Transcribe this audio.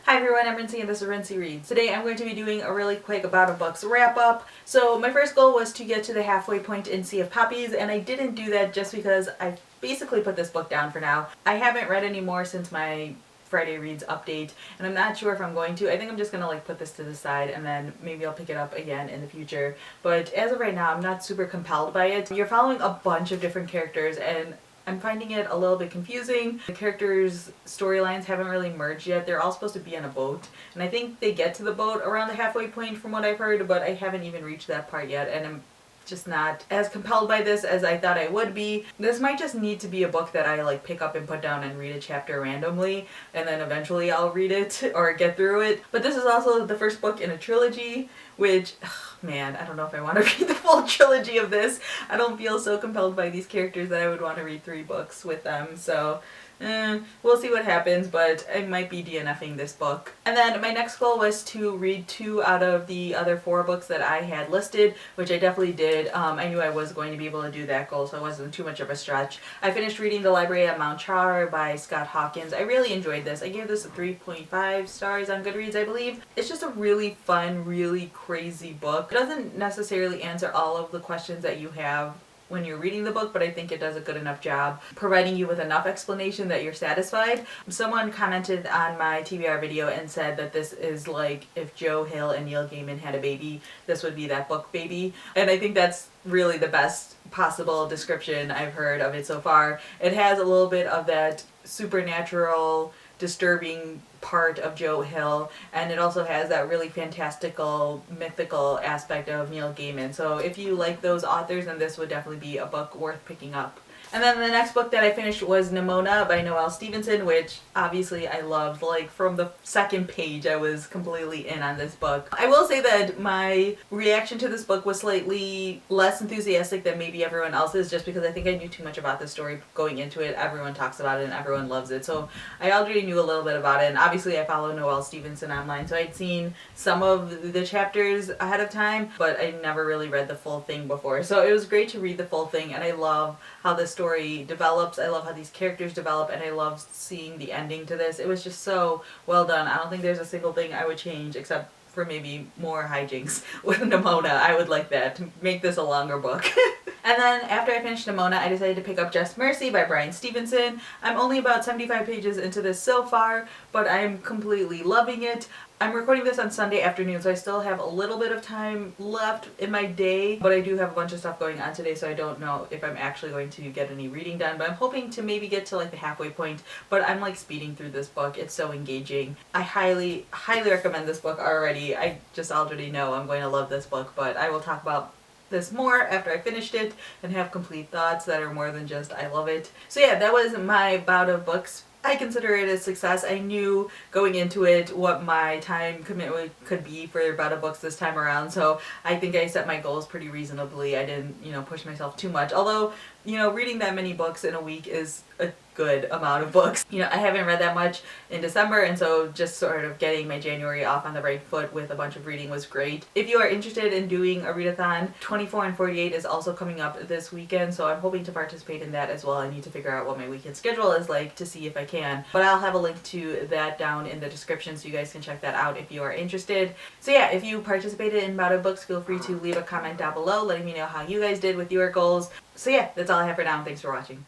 Hi everyone, I'm Rincey and this is Rincey Reads. Today I'm going to be doing a really quick About a Books wrap up. So my first goal was to get to the halfway point in Sea of Puppies, and I didn't do that just because I basically put this book down for now. I haven't read any more since my Friday Reads update, and I'm not sure if I'm going to. I think I'm just gonna put this to the side and then maybe I'll pick it up again in the future. But as of right now, I'm not super compelled by it. You're following a bunch of different characters and I'm finding it a little bit confusing. The characters' storylines haven't really merged yet. They're all supposed to be on a boat, and I think they get to the boat around the halfway point from what I've heard, but I haven't even reached that part yet, and I'm just not as compelled by this as I thought I would be. This might just need to be a book that I pick up and put down and read a chapter randomly, and then eventually I'll read it or get through it. But this is also the first book in a trilogy, which, man, I don't know if I want to read the full trilogy of this. I don't feel so compelled by these characters that I would want to read 3 books with them, so we'll see what happens, but I might be DNFing this book. And then my next goal was to read 2 out of the other 4 books that I had listed, which I definitely did. I knew I was going to be able to do that goal, so it wasn't too much of a stretch. I finished reading The Library at Mount Char by Scott Hawkins. I really enjoyed this. I gave this a 3.5 stars on Goodreads, I believe. It's just a really fun, really crazy book. It doesn't necessarily answer all of the questions that you have when you're reading the book, but I think it does a good enough job providing you with enough explanation that you're satisfied. Someone commented on my TBR video and said that this is like if Joe Hill and Neil Gaiman had a baby, this would be that book baby. And I think that's really the best possible description I've heard of it so far. It has a little bit of that supernatural, disturbing part of Joe Hill, and it also has that really fantastical, mythical aspect of Neil Gaiman. So if you like those authors, then this would definitely be a book worth picking up. And then the next book that I finished was Nimona by Noelle Stevenson, which obviously I loved. From the second page I was completely in on this book. I will say that my reaction to this book was slightly less enthusiastic than maybe everyone else's, just because I think I knew too much about the story going into it. Everyone talks about it and everyone loves it, so I already knew a little bit about it, and obviously I follow Noelle Stevenson online, so I'd seen some of the chapters ahead of time, but I never really read the full thing before. So it was great to read the full thing, and I love how the story develops. I love how these characters develop, and I love seeing the ending to this. It was just so well done. I don't think there's a single thing I would change except for maybe more hijinks with Nimona. I would like that to make this a longer book. And then after I finished Nimona, I decided to pick up Just Mercy by Bryan Stevenson. I'm only about 75 pages into this so far, but I'm completely loving it. I'm recording this on Sunday afternoon, so I still have a little bit of time left in my day, but I do have a bunch of stuff going on today, so I don't know if I'm actually going to get any reading done, but I'm hoping to maybe get to the halfway point. But I'm speeding through this book. It's so engaging. I highly, highly recommend this book already. I just already know I'm going to love this book, but I will talk about this more after I finished it and have complete thoughts that are more than just I love it. So yeah, that was my bout of books. I consider it a success. I knew going into it what my time commitment could be for Bout of Books this time around, so I think I set my goals pretty reasonably. I didn't, push myself too much. Although, reading that many books in a week is a good amount of books. I haven't read that much in December, and so just sort of getting my January off on the right foot with a bunch of reading was great. If you are interested in doing a readathon, 24 and 48 is also coming up this weekend, so I'm hoping to participate in that as well. I need to figure out what my weekend schedule is like to see if I can, but I'll have a link to that down in the description so you guys can check that out if you are interested. So yeah, if you participated in Bout of Books, feel free to leave a comment down below letting me know how you guys did with your goals. So yeah, that's all I have for now. Thanks for watching.